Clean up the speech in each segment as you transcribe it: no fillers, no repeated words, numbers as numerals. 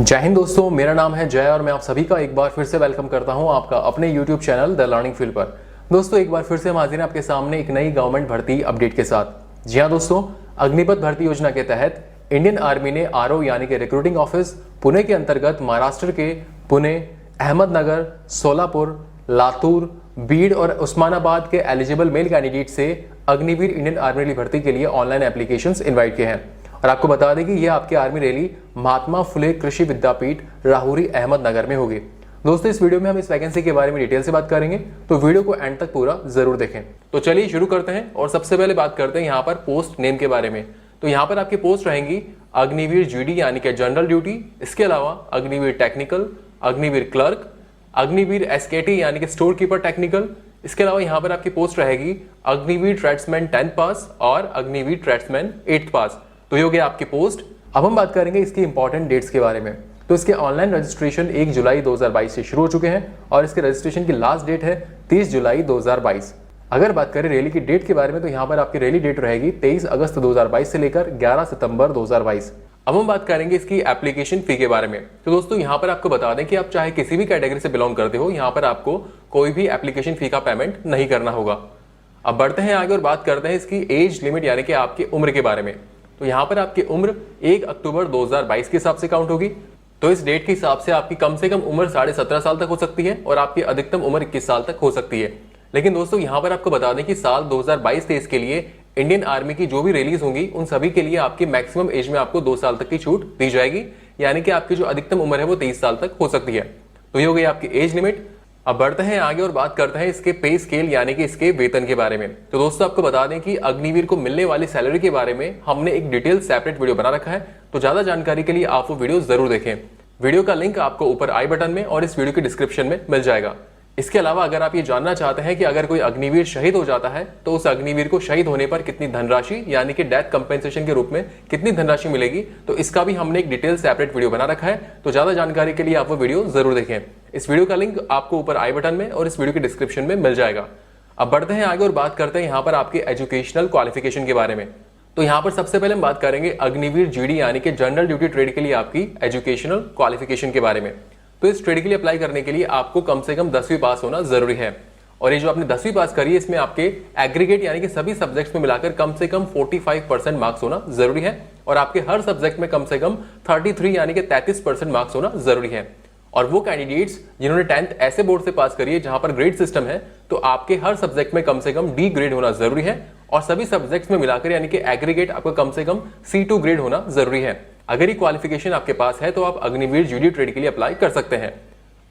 जय हिंद दोस्तों, मेरा नाम है जय और मैं आप सभी का एक बार फिर से वेलकम करता हूं आपका अपने YouTube channel the learning field पर। दोस्तों एक बार फिर से हम हाजिर हैं आपके सामने एक नई गवर्नमेंट भर्ती अपडेट के साथ। जी हां दोस्तों, अग्निपथ भर्ती योजना के तहत इंडियन आर्मी ने आरओ यानी कि रिक्रूटिंग ऑफिस पुणे के अंतर्गत महाराष्ट्र के पुणे, अहमदनगर, सोलापुर, लातूर, बीड और उस्मानाबाद के एलिजिबल मेल कैंडिडेट से अग्निवीर इंडियन आर्मी रैली भर्ती के लिए ऑनलाइन एप्लीकेशंस इनवाइट किए हैं। और आपको बता दें कि यह आपकी आर्मी रैली महात्मा फुले कृषि विद्यापीठ राहुरी अहमदनगर में होगी। दोस्तों इस वीडियो में हम इस वैकेंसी के बारे में डिटेल से बात करेंगे, तो वीडियो को एंड तक पूरा जरूर देखें। तो चलिए शुरू करते हैं और सबसे पहले बात करते हैं यहाँ पर पोस्ट नेम के बारे में। तो यहाँ पर आपकी पोस्ट रहेंगी अग्निवीर जीडी यानी कि जनरल ड्यूटी, इसके अलावा अग्निवीर टेक्निकल, अग्निवीर क्लर्क, अग्निवीर एसकेटी यानी कि स्टोर कीपर टेक्निकल, इसके अलावा यहाँ पर आपकी पोस्ट रहेगी अग्निवीर ट्रेड्समैन 10th पास और अग्निवीर ट्रेड्समैन 8th पास। तो ये हो गया आपकी पोस्ट। अब हम बात करेंगे इसकी इंपॉर्टेंट डेट्स के बारे में। तो इसके ऑनलाइन रजिस्ट्रेशन 1 जुलाई 2022 से शुरू हो चुके हैं और इसके रजिस्ट्रेशन की लास्ट डेट है 30 जुलाई 2022। अगर बात करें रैली की डेट के बारे में, तो यहाँ पर आपकी रैली डेट रहेगी 23 अगस्त 2022 से लेकर 11 सितंबर 2022। अब हम बात करेंगे इसकी एप्लीकेशन फी के बारे में। तो दोस्तों यहाँ पर आपको बता दें कि आप चाहे किसी भी कैटेगरी से बिलोंग करते हो, यहाँ पर आपको कोई भी एप्लीकेशन फी का पेमेंट नहीं करना होगा। अब बढ़ते हैं आगे और बात करते हैं इसकी एज लिमिट यानी कि आपकी उम्र के बारे में। तो यहाँ पर आपकी उम्र 1 अक्टूबर 2022 के हिसाब से काउंट होगी। तो इस डेट के हिसाब से आपकी कम से कम उम्र 17.5 साल तक हो सकती है और आपकी अधिकतम उम्र 21 साल तक हो सकती है। लेकिन दोस्तों यहाँ पर आपको बता दें कि साल 2022-23 के लिए इंडियन आर्मी की जो भी रिलीज होंगी उन सभी के लिए आपकी मैक्सिमम एज में आपको 2 साल तक की छूट दी जाएगी, यानी कि आपकी जो अधिकतम उम्र है वो 23 साल तक हो सकती है। तो ये हो गई आपकी एज लिमिट। अब बढ़ते हैं आगे और बात करते हैं इसके पे स्केल यानी कि इसके वेतन के बारे में। तो दोस्तों आपको बता दें कि अग्निवीर को मिलने वाली सैलरी के बारे में हमने एक डिटेल सेपरेट वीडियो बना रखा है, तो ज्यादा जानकारी के लिए आप वो वीडियो जरूर देखें। वीडियो का लिंक आपको ऊपर आई बटन में और इस वीडियो के डिस्क्रिप्शन में मिल जाएगा। इसके अलावा अगर आप ये जानना चाहते हैं कि अगर कोई अग्निवीर शहीद हो जाता है तो उस अग्निवीर को शहीद होने पर कितनी धनराशि यानी कि डेथ कंपेंसेशन के रूप में कितनी धनराशि मिलेगी, तो इसका भी हमने एक डिटेल सेपरेट वीडियो बना रखा है। तो ज्यादा जानकारी के लिए आप वो वीडियो जरूर देखें। इस वीडियो का लिंक आपको ऊपर आई बटन में और इस वीडियो के डिस्क्रिप्शन में मिल जाएगा। अब बढ़ते हैं आगे और बात करते हैं यहाँ पर आपकी एजुकेशनल क्वालिफिकेशन के बारे में। तो यहाँ पर सबसे पहले हम बात करेंगे अग्निवीर जीडी यानी कि जनरल ड्यूटी ट्रेड के लिए आपकी एजुकेशनल क्वालिफिकेशन के बारे में। तो इस ट्रेड के लिए अप्लाई करने के लिए आपको कम से कम 10वीं पास होना जरूरी है। और ये जो आपने 10वीं पास करी है इसमें आपके एग्रीगेट यानी कि सभी सब्जेक्ट्स में मिलाकर कम से कम 45% मार्क्स होना जरूरी है और आपके हर सब्जेक्ट में कम से कम 33 यानी कि 33% मार्क्स होना जरूरी है। और वो कैंडिडेट्स जिन्होंने 10th ऐसे बोर्ड से पास करी है जहां पर ग्रेड सिस्टम है, तो आपके हर सब्जेक्ट में कम से कम डी ग्रेड होना जरूरी है और सभी सब्जेक्ट्स में मिलाकर यानी कि एग्रीगेट आपको कम से कम C2 ग्रेड होना जरूरी है। अगर ये क्वालिफिकेशन आपके पास है तो आप अग्निवीर जीडी ट्रेड के लिए अप्लाई कर सकते हैं।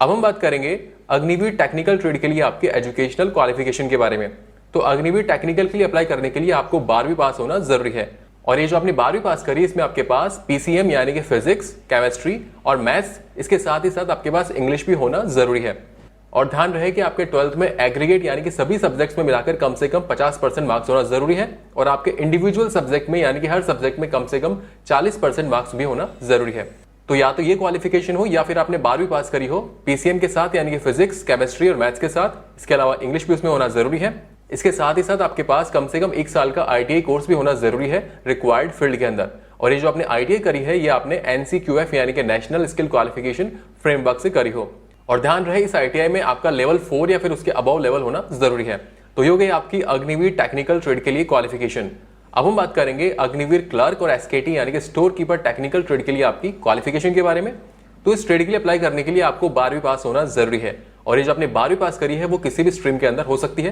अब हम बात करेंगे अग्निवीर टेक्निकल ट्रेड के लिए आपके एजुकेशनल क्वालिफिकेशन के बारे में। तो अग्निवीर टेक्निकल के लिए अप्लाई करने के लिए आपको 12वीं पास होना जरूरी है और ये जो आपने 12वीं पास करी इसमें आपके पास पीसीएम यानी कि फिजिक्स, केमिस्ट्री और मैथ्स, इसके साथ ही साथ आपके पास इंग्लिश भी होना जरूरी है। और ध्यान रहे कि आपके 12th में एग्रीगेट यानी कि सभी सब्जेक्ट्स में मिलाकर कम से कम 50% मार्क्स होना जरूरी है और आपके इंडिविजुअल सब्जेक्ट में यानी कि हर सब्जेक्ट में कम से कम 40% मार्क्स भी होना जरूरी है। तो या तो ये क्वालिफिकेशन हो या फिर आपने 12वीं पास करी हो पीसीएम के साथ यानी कि फिजिक्स, केमिस्ट्री और मैथ्स के साथ, इसके अलावा इंग्लिश भी उसमें होना जरूरी है। इसके साथ ही साथ आपके पास कम से कम 1 साल का आईटीआई कोर्स भी होना जरूरी है रिक्वायर्ड फील्ड के अंदर। और ये जो आपने आईटीआई करी है ये आपने NCQF यानी कि नेशनल स्किल क्वालिफिकेशन फ्रेमवर्क से करी हो। और ध्यान रहे इस आईटीआई में आपका लेवल 4 या फिर उसके अबव लेवल होना जरूरी है। तो ये हो गई आपकी अग्निवीर टेक्निकल ट्रेड के लिए क्वालिफिकेशन। अब हम बात करेंगे अग्निवीर क्लर्क और एसकेटी यानी कि स्टोर कीपर टेक्निकल ट्रेड के लिए आपकी क्वालिफिकेशन के बारे में। तो इस ट्रेड के लिए अप्लाई करने के लिए आपको 12वीं पास होना जरूरी है और ये जो आपने 12वीं पास करी है वो किसी भी स्ट्रीम के अंदर हो सकती है।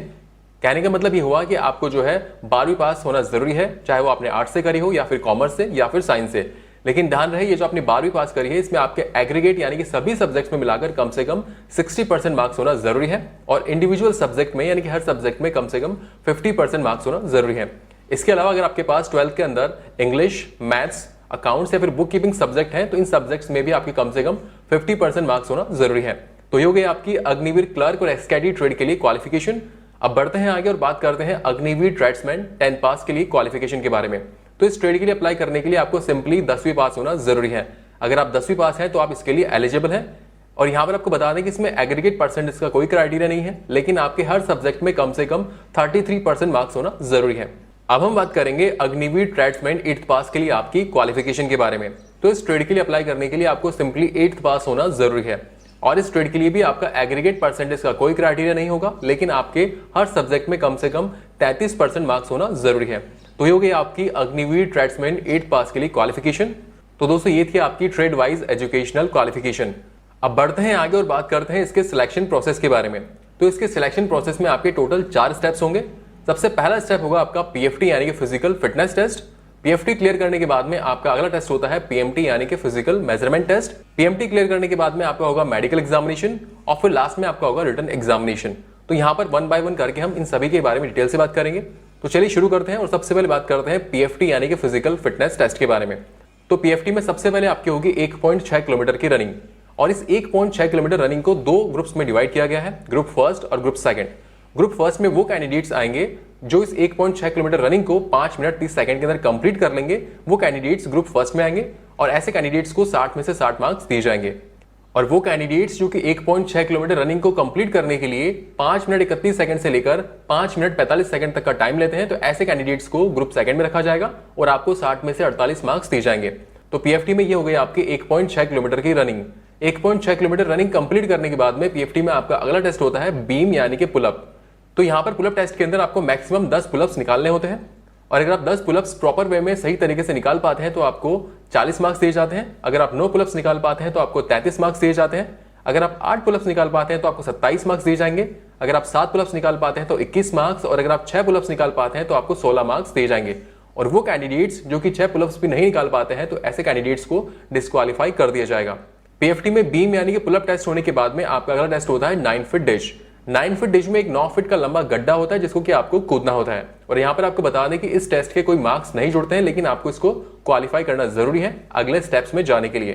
कहने का मतलब ये हुआ कि आपको जो है 12वीं पास होना जरूरी है, चाहे वो आपने आर्ट्स से करी हो या फिर कॉमर्स से या फिर साइंस से। लेकिन ध्यान रहे ये जो आपने 12वीं पास करी है इसमें आपके एग्रीगेट यानी कि सभी सब्जेक्ट्स में मिलाकर कम से कम 60% मार्क्स होना जरूरी है और इंडिविजुअल सब्जेक्ट में यानी कि हर सब्जेक्ट में कम से कम 50% मार्क्स होना जरूरी है। इसके अलावा अगर आपके पास 12th के अंदर इंग्लिश, मैथ्स, अकाउंट्स या फिर बुक कीपिंग सब्जेक्ट है तो इन सब्जेक्ट्स में भी आपके कम से कम 50% मार्क्स होना जरूरी है। तो ये हो गई आपकी अग्निवीर क्लर्क और एसकेटी ट्रेड के लिए क्वालिफिकेशन। अब बढ़ते हैं आगे और बात करते हैं अग्निवीर ट्रेड्समैन 10th पास के लिए क्वालिफिकेशन के बारे में। तो इस ट्रेड के लिए अप्लाई करने के लिए आपको सिंपली 10वीं पास होना जरूरी है। अगर आप 10वीं पास हैं तो आप इसके लिए एलिजिबल हैं। और यहाँ पर आपको बता दें कि इसमें एग्रीगेट परसेंटेज का कोई क्राइटेरिया नहीं है, लेकिन आपके हर सब्जेक्ट में कम से कम 33% मार्क्स होना जरूरी है। अब हम बात करेंगे अग्निवीर ट्रेड्समैन 8th पास के लिए आपकी क्वालिफिकेशन के बारे में। तो इस ट्रेड के लिए अप्लाई करने के लिए आपको सिंपली 8th पास होना जरूरी है। और इस ट्रेड के लिए भी आपका एग्रीगेट परसेंटेज का कोई क्राइटेरिया नहीं होगा, लेकिन आपके हर सब्जेक्ट में कम से कम 33% मार्क्स होना जरूरी है। तो ये हो गई आपकी अग्निवीर ट्रेड्समैन 8th पास के लिए क्वालिफिकेशन। तो दोस्तों ये थी आपकी ट्रेड वाइज एजुकेशनल क्वालिफिकेशन। अब बढ़ते हैं आगे और बात करते हैं इसके सिलेक्शन प्रोसेस के बारे में। तो इसके सिलेक्शन प्रोसेस में आपके टोटल 4 स्टेप्स होंगे। सबसे पहला स्टेप होगा आपका पीएफटी यानी कि physical fitness test. PFT clear करने के बाद में आपका अगला टेस्ट होता है पीएमटी यानी कि physical measurement test. PMT clear करने के बाद में आपका होगा मेडिकल एग्जामिनेशन और फिर लास्ट में आपका होगा रिटन एग्जामिनेशन। तो यहाँ पर 1 बाय 1 करके हम इन सभी के बारे में डिटेल से बात करेंगे। तो चलिए शुरू करते हैं और सबसे पहले बात करते हैं पीएफटी यानी कि फिजिकल फिटनेस टेस्ट के बारे में। तो पीएफटी में सबसे पहले आपकी होगी 1.6 किलोमीटर की रनिंग और इस 1.6 किलोमीटर रनिंग को 2 ग्रुप्स में डिवाइड किया गया है, ग्रुप फर्स्ट और ग्रुप सेकंड। ग्रुप फर्स्ट में वो कैंडिडेट्स आएंगे जो इस 1.6 किलोमीटर रनिंग को 5 मिनट 30 सेकंड के अंदर कंप्लीट कर लेंगे, वो कैंडिडेट्स ग्रुप फर्स्ट में आएंगे और ऐसे कैंडिडेट्स को 60 में से 60 मार्क्स दिए जाएंगे। और वो कैंडिडेट्स जो कि 1.6 किलोमीटर रनिंग को कंप्लीट करने के लिए 5 मिनट 31 सेकंड से लेकर 5 मिनट 45 सेकंड तक का टाइम लेते हैं, तो ऐसे कैंडिडेट्स को ग्रुप सेकंड में रखा जाएगा और आपको 60 में से 48 मार्क्स दिए जाएंगे। तो पीएफटी में ये हो गई आपकी 1.6 किलोमीटर की रनिंग। 1.6 किलोमीटर रनिंग कंप्लीट करने के बाद में पीएफटी में आपका अगला टेस्ट होता है बीम यानी कि पुलअप। तो यहाँ पर पुलअप टेस्ट के अंदर आपको मैक्सिमम 10 पुलअप्स निकालने होते हैं और अगर आप 10 पुलअप्स प्रॉपर वे में सही तरीके से निकाल पाते हैं तो आपको 40 मार्क्स दिए जाते हैं। अगर आप 9 पुलअप्स निकाल पाते हैं तो आपको 33 मार्क्स दिए जाते हैं। अगर आप 8 पुलअप्स निकाल पाते हैं तो आपको 27 मार्क्स दिए जाएंगे। अगर आप 7 पुलअप्स निकाल पाते हैं तो 21 मार्क्स और अगर आप 6 पुलअप्स निकाल पाते हैं तो आपको 16 मार्क्स दिए जाएंगे। और वो कैंडिडेट्स जो कि 6 पुलअप्स भी नहीं निकाल पाते हैं तो ऐसे कैंडिडेट्स को डिस्क्वालीफाई कर दिया जाएगा। पीएफटी में बीम यानी कि पुलअप टेस्ट होने के बाद में आपका अगला टेस्ट होता है 9 फीट डिश। 9 फीट डिश में एक 9 फीट का लंबा गड्ढा होता है जिसको कि आपको कूदना होता है। और यहाँ पर आपको बता दें कि इस टेस्ट के कोई मार्क्स नहीं जुड़ते हैं, लेकिन आपको इसको क्वालिफाई करना जरूरी है अगले स्टेप्स में जाने के लिए।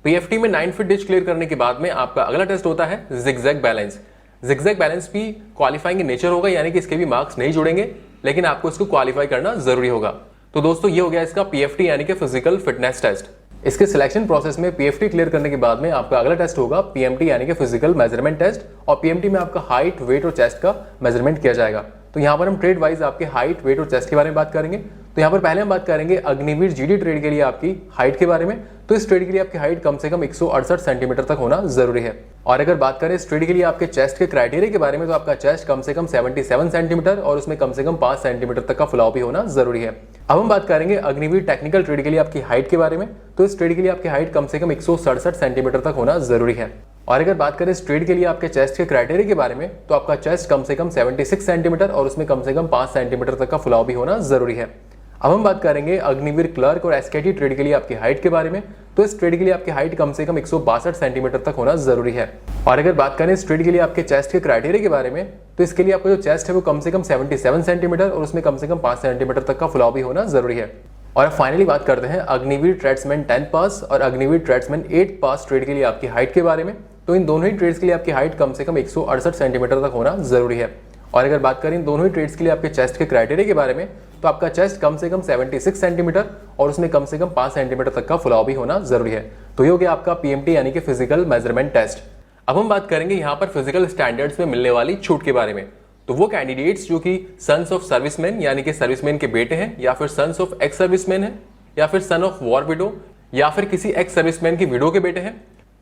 पीएफटी में 9 फीट डिश क्लियर करने के बाद में आपका अगला टेस्ट होता है जिगजैग बैलेंस। जिगजैग बैलेंस भी क्वालिफाइंग इन नेचर होगा, यानी कि इसके भी मार्क्स नहीं जुड़ेंगे, लेकिन आपको इसको क्वालिफाई करना जरूरी होगा। तो दोस्तों ये हो गया इसका पीएफटी यानी कि फिजिकल फिटनेस टेस्ट। इसके सिलेक्शन प्रोसेस में पीएफटी क्लियर करने के बाद में आपका अगला टेस्ट होगा पीएमटी यानी कि फिजिकल मेजरमेंट टेस्ट और पीएमटी में आपका हाइट, वेट और चेस्ट का मेजरमेंट किया जाएगा। तो यहाँ पर हम ट्रेड वाइज आपके हाइट, वेट और चेस्ट के बारे में बात करेंगे। तो यहाँ पर पहले हम बात करेंगे अग्निवीर जीडी ट्रेड के लिए आपकी हाइट के बारे में। तो इस ट्रेड के लिए आपकी हाइट कम से कम 168 सेंटीमीटर तक होना जरूरी है। और अगर बात करें इस ट्रेड के लिए आपके चेस्ट के क्राइटेरिया के बारे में, तो आपका चेस्ट कम से कम 77 सेंटीमीटर और उसमें कम से कम 5 सेंटीमीटर तक का फुलाव भी होना जरूरी है। अब हम बात करेंगे अग्निवीर टेक्निकल ट्रेड के लिए आपकी हाइट के बारे में। तो इस ट्रेड के लिए आपकी हाइट कम से कम 167 सेंटीमीटर तक होना जरूरी है। और अगर बात करें इस ट्रेड के लिए आपके चेस्ट के क्राइटेरिया के बारे में, तो आपका चेस्ट कम से कम 76 सेंटीमीटर और उसमें कम से कम 5 सेंटीमीटर तक का फुलाव भी होना जरूरी है। अब हम बात करेंगे अग्निवीर क्लर्क और एसकेटी ट्रेड के लिए आपकी हाइट के बारे में। तो इस ट्रेड के लिए आपकी हाइट कम से कम 162 सेंटीमीटर तक होना जरूरी है। और अगर बात करें इस ट्रेड के लिए आपके चेस्ट के क्राइटेरिया के बारे में, तो इसके लिए आपका जो चेस्ट है वो कम से कम 77 सेंटीमीटर और उसमें कम से कम 5 सेंटीमीटर तक का फुलाव भी होना जरूरी है। और अब फाइनली बात करते हैं अग्निवीर ट्रेड्समैन 10 पास और अग्निवीर ट्रेड्समैन 8 पास ट्रेड के लिए आपकी हाइट के बारे में। तो इन दोनों ही ट्रेड्स के लिए आपकी हाइट कम से कम 168 सेंटीमीटर तक होना जरूरी है। और अगर बात करें इन दोनों ही ट्रेड्स के लिए आपके चेस्ट के क्राइटेरिया के बारे में, तो आपका चेस्ट कम से कम 76 सेंटीमीटर और उसमें कम से कम 5 सेंटीमीटर तक का फुलाव भी होना जरूरी है। तो ये हो गया आपका पीएमटी यानी कि फिजिकल मेजरमेंट टेस्ट। अब हम बात करेंगे यहाँ पर फिजिकल स्टैंडर्ड्स में मिलने वाली छूट के बारे में। तो वो कैंडिडेट्स जो कि सन्स ऑफ सर्विसमैन यानी कि सर्विसमैन के बेटे हैं, या फिर सन्स ऑफ एक्स सर्विसमैन है, या फिर सन ऑफ वॉर विडो, या फिर किसी एक्स सर्विसमैन की विडो के बेटे हैं,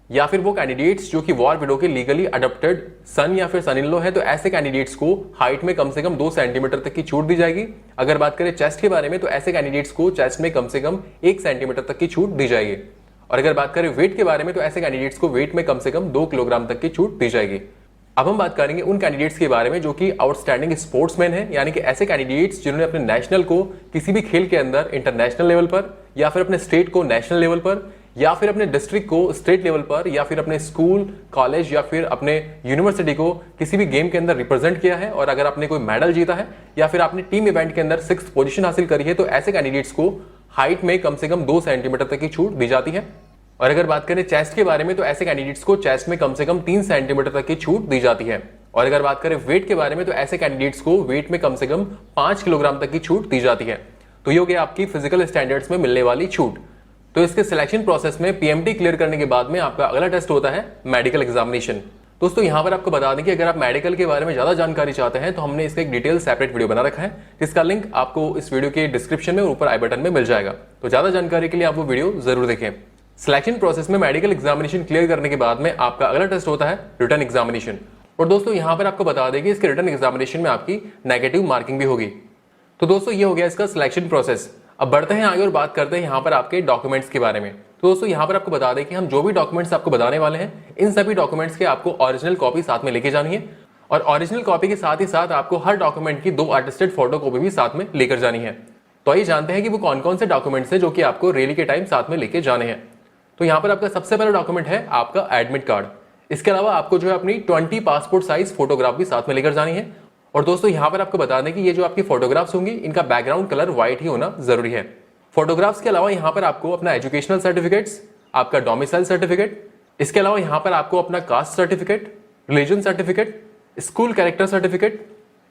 या फिर वो कैंडिडेट्स जो कि वॉर विडो के लीगली अडॉप्टेड सन या फिर सन इन लॉ है, तो ऐसे कैंडिडेट्स को हाइट में कम से कम 2 सेंटीमीटर तक की छूट दी जाएगी। अगर बात करें चेस्ट के बारे में, तो ऐसे कैंडिडेट्स को चेस्ट में कम से कम 1 सेंटीमीटर तक की छूट दी जाएगी। और अगर बात करें वेट के बारे में, तो ऐसे कैंडिडेट्स को वेट में कम से कम 2 किलोग्राम तक की छूट दी जाएगी। अब हम बात करेंगे उन कैंडिडेट्स के बारे में जो कि आउटस्टैंडिंग स्पोर्ट्समैन है, यानी कि ऐसे कैंडिडेट्स जिन्होंने अपने नेशनल को किसी भी खेल के अंदर इंटरनेशनल लेवल पर, या फिर अपने स्टेट को नेशनल लेवल पर, या फिर अपने डिस्ट्रिक्ट को स्टेट लेवल पर, या फिर अपने स्कूल, कॉलेज या फिर अपने यूनिवर्सिटी को किसी भी गेम के अंदर रिप्रेजेंट किया है और अगर आपने कोई मेडल जीता है या फिर आपने टीम इवेंट के अंदर 6th पोजीशन हासिल करी है, तो ऐसे कैंडिडेट्स को हाइट में कम से कम 2 सेंटीमीटर तक की छूट दी जाती है। और अगर बात करें चेस्ट के बारे में, तो ऐसे कैंडिडेट्स को चेस्ट में कम से कम 3 सेंटीमीटर तक की छूट दी जाती है। और अगर बात करें वेट के बारे में, तो ऐसे कैंडिडेट्स को वेट में कम से कम 5 किलोग्राम तक की छूट दी जाती है। तो ये हो गया आपकी फिजिकल स्टैंडर्ड्स में मिलने वाली छूट। तो इसके सिलेक्शन प्रोसेस में पीएमटी क्लियर करने के बाद में आपका अगला टेस्ट होता है मेडिकल एग्जामिनेशन। दोस्तों यहाँ पर आपको बता दें कि अगर आप मेडिकल के बारे में ज्यादा जानकारी चाहते हैं, तो हमने इसका एक डिटेल सेपरेट वीडियो बना रखा है, जिसका लिंक आपको इस वीडियो के डिस्क्रिप्शन में और ऊपर आई बटन में मिल जाएगा। तो ज्यादा जानकारी के लिए आप वो वीडियो जरूर देखें। सिलेक्शन प्रोसेस में मेडिकल एग्जामिनेशन क्लियर करने के बाद में आपका अगला टेस्ट होता है रिटन एग्जामिनेशन। और दोस्तों यहाँ पर आपको बता दें कि इसके रिटन एग्जामिनेशन में आपकी नेगेटिव मार्किंग भी होगी। तो दोस्तों ये हो गया इसका सिलेक्शन प्रोसेस। अब बढ़ते हैं आगे और बात करते हैं यहाँ पर आपके डॉक्यूमेंट्स के बारे में। तो दोस्तों यहाँ पर आपको बता दें कि हम जो भी डॉक्यूमेंट्स आपको बताने वाले हैं, इन सभी डॉक्यूमेंट्स के आपको ओरिजिनल कॉपी साथ में लेके जानी है और ओरिजिनल कॉपी के साथ ही साथ आपको हर डॉक्यूमेंट की 2 अटेस्टेड फोटो कॉपी भी साथ में लेकर जानी है। तो आइए जानते हैं कि वो कौन कौन से डॉक्यूमेंट्स हैं जो कि आपको रैली के टाइम साथ में लेके जाने हैं। तो यहाँ पर आपका सबसे पहला डॉक्यूमेंट है आपका एडमिट कार्ड। इसके अलावा आपको जो है अपनी 20 पासपोर्ट साइज फोटोग्राफ भी साथ में लेकर जानी है। और दोस्तों यहाँ पर आपको बता दें कि ये जो आपकी फोटोग्राफ्स होंगी, इनका बैकग्राउंड कलर व्हाइट ही होना जरूरी है। फोटोग्राफ्स के अलावा यहाँ पर आपको अपना एजुकेशनल सर्टिफिकेट्स, आपका डोमिसाइल सर्टिफिकेट, इसके अलावा यहाँ पर आपको अपना caste certificate, religion certificate, school character certificate,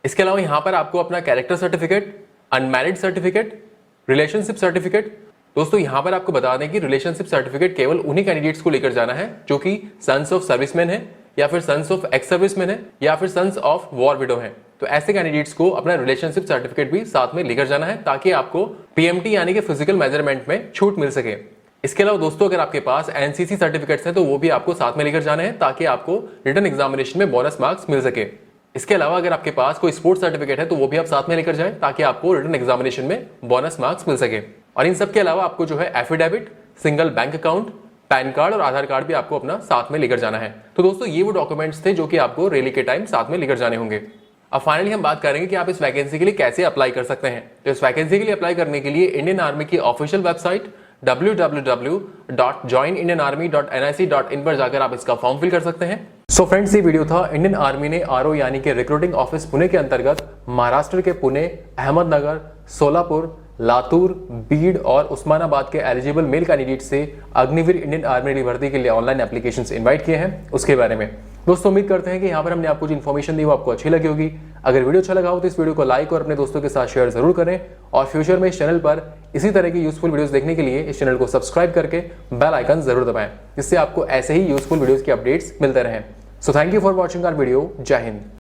इसके अलावा यहाँ पर आपको अपना character certificate, unmarried certificate, relationship certificate. दोस्तों यहाँ पर आपको बता दें कि रिलेशनशिप सर्टिफिकेट केवल उन्हीं कैंडिडेट्स को लेकर जाना है जो कि सन्स ऑफ सर्विसमैन है या फिर सन्स ऑफ एक्स सर्विसमैन है या फिर सन्स ऑफ वॉर विडो है। तो ऐसे कैंडिडेट्स को अपना रिलेशनशिप सर्टिफिकेट भी साथ में लेकर जाना है ताकि आपको पीएमटी यानी कि फिजिकल मेजरमेंट में छूट मिल सके। इसके अलावा दोस्तों अगर आपके पास एनसीसी सर्टिफिकेट्स हैं तो वो भी आपको साथ में लेकर जाने हैं ताकि आपको रिटन एग्जामिनेशन में बोनस मार्क्स मिल सके। इसके अलावा अगर आपके पास कोई स्पोर्ट्स सर्टिफिकेट है तो वो भी आप साथ में लेकर जाएं ताकि आपको रिटन एग्जामिनेशन में बोनस मार्क्स मिल सके। और इन सब के अलावा आपको जो है affidavit, single bank account, pan card और आधार कार्ड भी आपको अपना साथ में लेकर जाना है। तो दोस्तों ये वो डॉक्यूमेंट्स थे जो कि आपको रैली के टाइम साथ में लेकर जाने होंगे। अब फाइनली हम बात करेंगे कि आप इस वैकेंसी के लिए कैसे अप्लाई कर सकते हैं। तो इस वैकेंसी के लिए अप्लाई करने के लिए इंडियन आर्मी की ऑफिशियल वेबसाइट www.joinindianarmy.nic.in पर जाकर आप इसका फॉर्म फिल कर सकते हैं। सो फ्रेंड्स, ये वीडियो था इंडियन आर्मी ने आरओ यानी कि रिक्रूटिंग ऑफिस पुणे के अंतर्गत महाराष्ट्र के पुणे, अहमदनगर, सोलापुर, लातूर, बीड और उस्मानाबाद के एलिजिबल मेल कैंडिडेट से अग्निवीर इंडियन आर्मी भर्ती के लिए ऑनलाइन एप्लीकेशंस इनवाइट किए हैं, उसके बारे में। दोस्तों उम्मीद करते हैं कि यहाँ पर हमने आपको जो इन्फॉर्मेशन दी वो आपको अच्छी लगी होगी। अगर वीडियो अच्छा लगा हो तो इस वीडियो को लाइक और अपने दोस्तों के साथ शेयर जरूर करें और फ्यूचर में इस चैनल पर इसी तरह की यूजफुल वीडियोस देखने के लिए इस चैनल को सब्सक्राइब करके बेल आइकन जरूर दबाएं, जिससे आपको ऐसे ही यूजफुल वीडियोस की अपडेट्स मिलते रहें। So thank you for watching our video. जय हिंद।